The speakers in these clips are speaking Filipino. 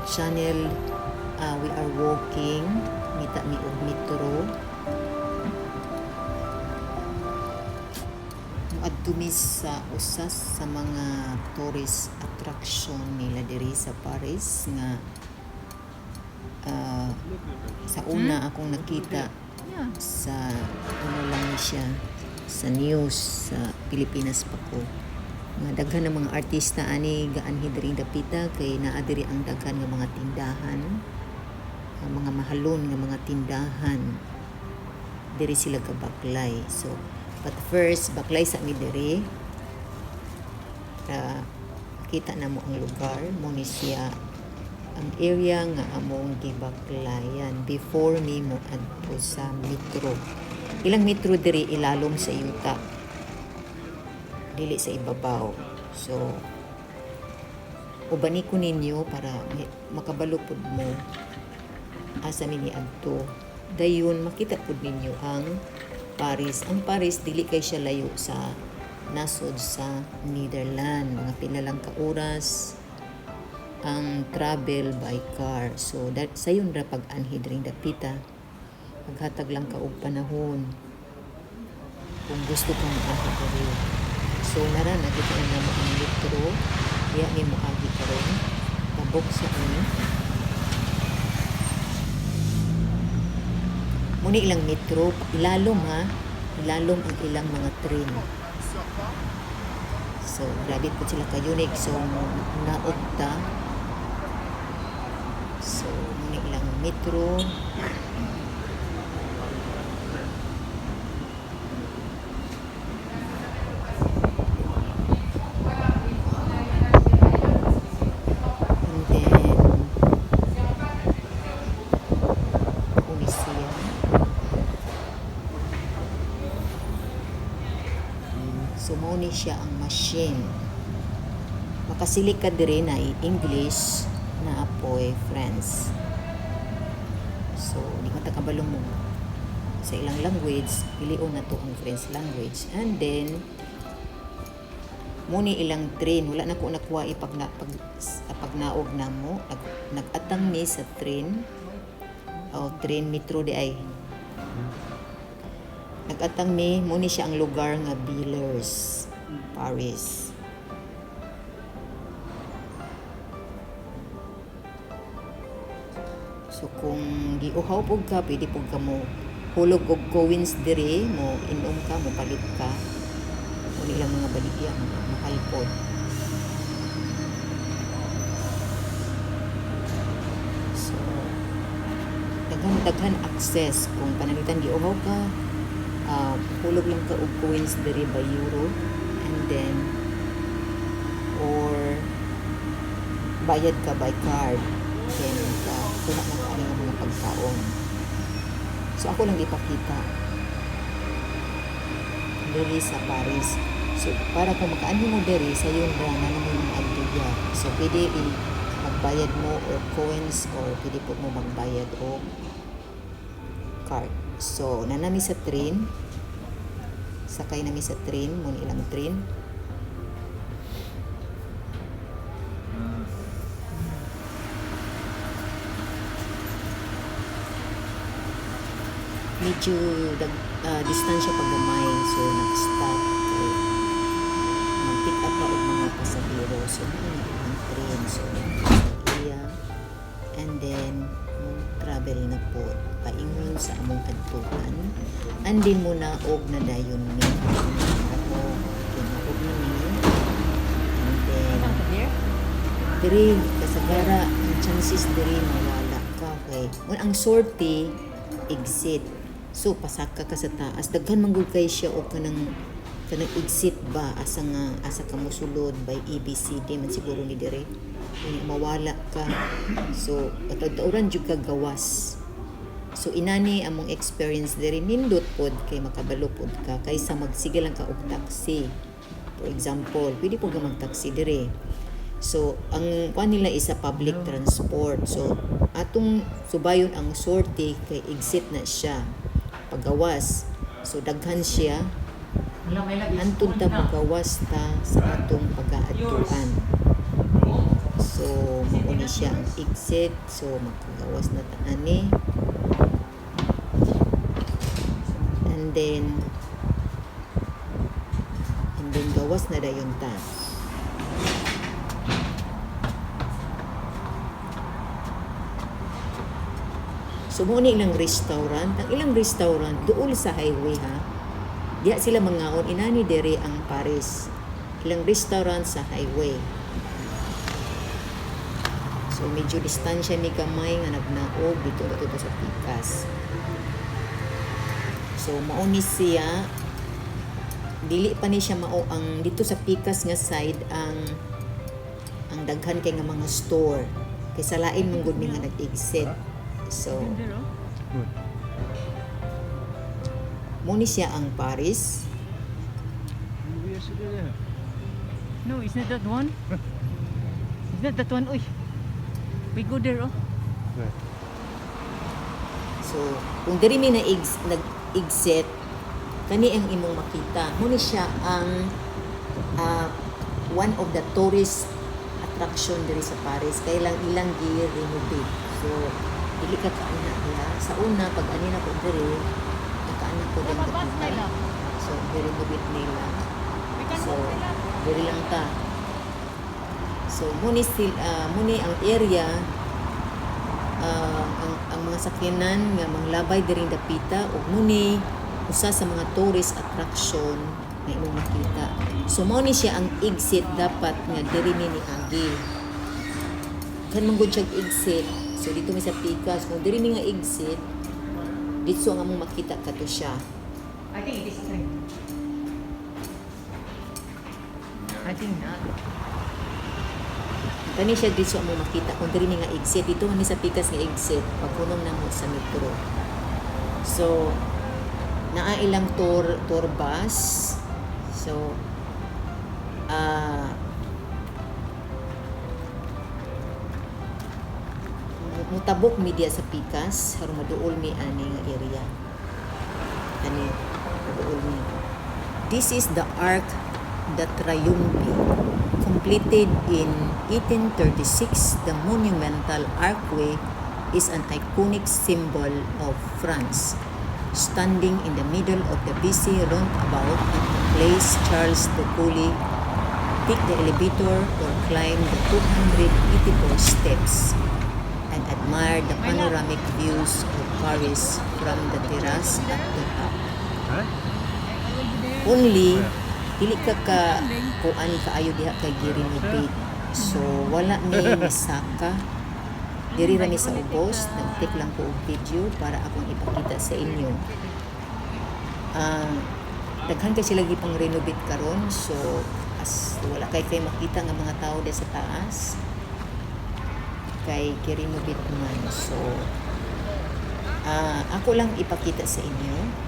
channel. We are walking mita mi og metro. Muadto mi sa usas sa mga tourist attraction nila diri sa Paris nga sa una akong nakita sa ano lang ni siya sa news sa Pilipinas pa ko nga daghan ng mga artista ani gaanhi diri dapita kay naa diri ang daghan nga mga tindahan, mga mahalon nga mga tindahan diri sila ka baklay. So but first baklay sa mi diri kita na mo ang lugar mo ni siya ang area nga among gibaklayan before mi mo adto sa metro. Ilang metro diri ilalom sa yuta, dili sa ibabaw. So ubani ko ninyo para makabalo pud mo asa mi ni adto. Dayon makita pud ninyo ang Paris. Ang Paris dili kay siya layo sa nasod sa Netherlands. Mga pila lang ka oras ang travel by car. So that sayon ra pag-anhi diri dapita. Maghatag lang ka og panahon kung gusto kang mag-anhi diri. So nara na kita na mo ang metro. Diya ni mo agi karon. Tabok sa ani. Muni ilang metro, ilalom ha. Ilalom ang ilang mga train. So grabe po sila ka-unique. So naugta. So muni ilang metro. So mao ni siya ang machine. Makasilik ka diri na English na apoy French. So di ka takabalo mo sa ilang language, pilion na to ang French language. And then mo ni ilang train, wala na ko nakuha pag naog na mo, nag-atang ni sa train o train metro di ay. Nag-atang mi, mo ni siya ang lugar nga Villers, Paris. So kung giuhaw pug ka, pwede pug ka mo hulog og coins diri, mo inom ka, mo palit ka. Mo nilang mga baligya, mahal po. So daghan access kung panalitan giuhaw ka. Hulog lang ka og coins diri by euro, and then or bayad ka by card, then kuha na ka ng mga pagkaon. So ako lang ipakita diri sa Paris. So para kung makaanhi mo diri sa yun ra na mo yung agduya. So pwede magbayad mo or coins or pwede po mo magbayad o card. So, nanami sa train. Sakay nami sa train. Muna ilang train. Medyo distansya paggamay. So, nag-stop. Mag-pick up pa og mga pasahero. So, muna ilang train. So, iya. And then, travel na po paingon sa among adtuan. Andin mo na og na dayon mi ako kinaog na mi. And then diri kasagara ang chances diri mawala ka kay ang sortie exit. So pasaka ka sa taas daghan manggod kay siya og kanang exit ba asa ka mosulod by ABCD man siguro ni diri. Mawala ka. So atad-uran jud ka gawas. So inani among experience diri nindot pod kay makabalo pod ka kaysa magsige lang ka og taxi. For example, pwede po ka mag-taxi diri. So ang kuan nila is a public transport. So atong subayon ang sortie kay exit na siya. Pagawas. So daghan siya. Antun ta pagawas ta sa atong pag-aadtuan. So mo ni siya ang exit. So makagawas na ta ani. And then gawas na dayon ta. So mo ni ilang restaurant, ang ilang restaurant duol sa highway ha. Diya sila mangaon inani dere ang Paris. Ilang restaurant sa highway. So medyo distansya ni kamay nga nagnaog dito sa Pikas. So mao ni siya dili pa ni siya mao ang dito sa Pikas nga side ang daghan kay nga mga store. Kay sa lain man gud mi nga nag-exit. So mo ni siya ang Paris. No, it's not that one. It's not that one. Uy. We go there, oh. So, kung diri mi nag-exit, kani ang imong makita. Mo ni siya ang one of the tourist attraction diri sa Paris. Kay lang ilang gi-renovate. So, dili ka kaana diha. Sa una, pag ani na ko diri, kaana ko din kita. So, gi-renovate nila. So, diri lang ta. So, muni ang area ang mga sakyanan nga manglabay diri dapita ug muni usa sa mga tourist attraction nga imong makita. So, mao ni siya ang exit dapat nga diri ni agi. Kan manggod siya exit. So, dito mi sa Pikas, kung diri mi nga exit, dito ang among makita kato siya. I think it is right. I think not. Kani siya dito ang among makita kung diri mi nga exit. Dito man ni sa Pikas nga exit pagpunong namo sa metro. So, naa ilang tour bus. So, mutabok media sa Pikas aron maduol mi ani nga area. Ani maduol mi. This is the Arc de Triomphe. Completed in 1836, the monumental archway is an iconic symbol of France. Standing in the middle of the busy roundabout at the place Charles de Gaulle, take the elevator or climb the 284 steps and admire the panoramic views of Paris from the terrace at the top. Only dili ka kuan kaayo diha kay gi-renovate. So wala mi misaka. Diri ra mi sa ubos, nag-take lang ko og video para akong ipakita sa inyo. Daghan kay sila gipang renovate karon, so as wala kay makita nga mga tao diha sa taas. Kay gi-renovate man. So ako lang ipakita sa inyo.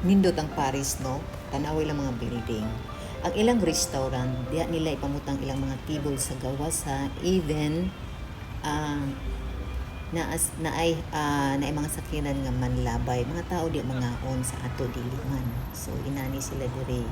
Nindot ang Paris, no? Tanaw ilang mga building. Ang ilang restaurant, diha nila ipamutang ilang mga table sa gawas ha. Even naay mga sakyanan nga manlabay. Mga tao di mangaon sa ato dili man. So inani sila dire.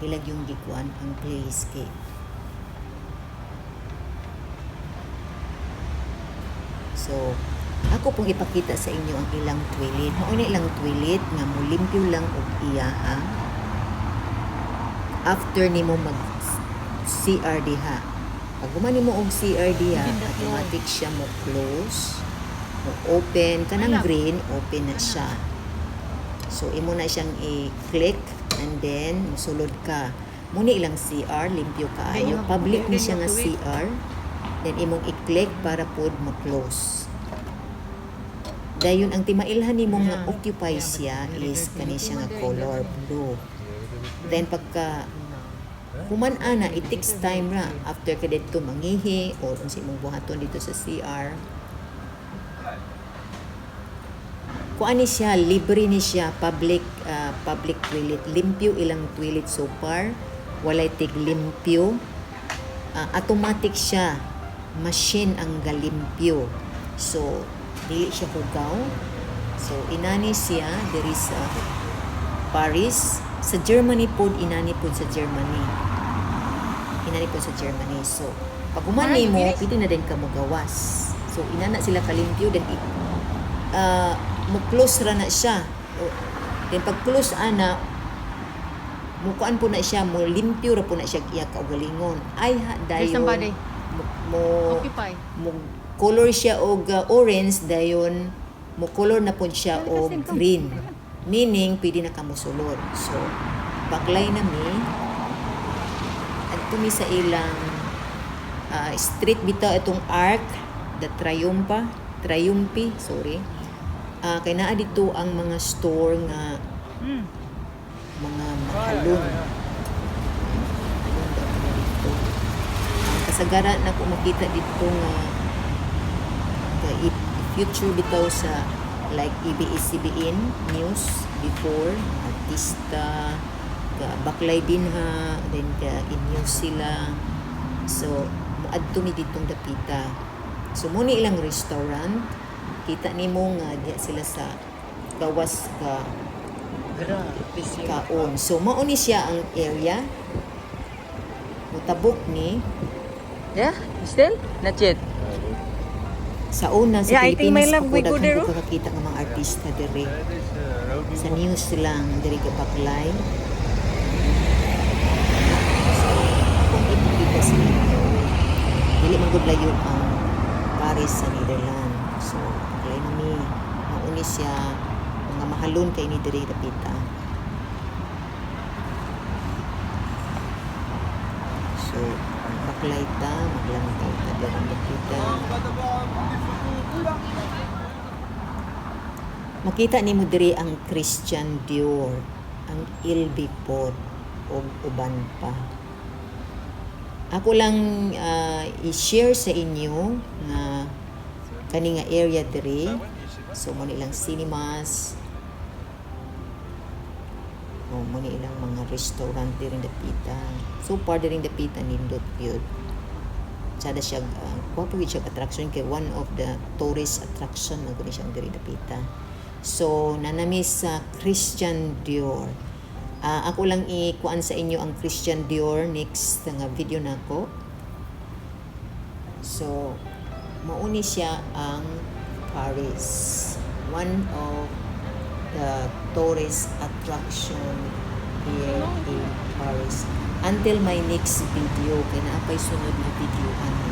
Ilag yung gikuan ang place kay so ako pong ipakita sa inyo ang ilang toilet. Mao na ilang toilet nga mulimpyo lang og iya ha. After nimo mag CR diha. Pag guman nimo og CR diha, automatic siya mo close, mo open kanang green, open na siya. So imo na siyang i-click and then musulod ka. Muna ilang CR, limpyo kaayo. Public ni siya nga CR. Then imong i-click para pod mo-close. Dayon ang timailhan nimo nga occupy siya is kani siya nga color blue. Then pagka human ana, it takes time ra after ka dito mangihi or unsa imong buhaton dito sa CR. kuan ni siya, libre ni siya, public toilet. Limpyo ilang toilet so far. Walay tig limpyo. Automatic siya. Machine ang galimpyo. So, dili siya hugaw. So, inani siya, there is Paris. Sa Germany po, inani po sa Germany. Inani po sa Germany. So, pag umani mo, pwede na din ka magawas. So, inana sila kalimpyo, then mo close ra na siya. Then pag close ana, mukuan po na siya, mo limpyo ra po na siya iya kaugalingon. Ay ha There's dayon. somebody. Mo Occupy. color siya og orange dayon mo color na po siya og green. Meaning pwede na kamo sulod. So baklay na mi adto mi sa ilang street bitaw itong arc the triumphi, sorry. Kay naa dito ang mga store nga mga mahalon. Kasagaran na ko makita dito nga future bitaw sa like ABS-CBN news before artista baklay din ha then in-news sila so muadto mi ditong dapita so mo ni ilang restaurant kita nimo nga diya sila sa gawas ka kaon so mao ni siya ang area mutabok ni Yeah? Still? Not yet. sa una sa Yeah, I think my Pilipinas love, we go there, ko kakakita ng mga artista dire sa news lang dire ka baklay so kung ipakita sa inyo dili man gud layo ang Paris sa Netherlands so baklay nami mauni siya mga mahalon kay ni dire dapita so baklay ta maglantaw ta dire dapita makita nimo diri ang Christian Dior, ang LV Pot ug uban pa. Ako lang i-share sa inyo nga kani nga area diri. So mo ilang cinemas. Mo ilang mga restaurant diri dapita. So far diri dapita nindot gyud. Sada siya kuha po siya attraction kay one of the tourist attraction na guni siyang diri dapita. So nanami sa Christian Dior. Ako lang ikuan sa inyo ang Christian Dior next nga video nako. So mauni siya ang Paris. One of the tourist attraction here in Paris. Until my next video, kaya naapay sunod na video ano.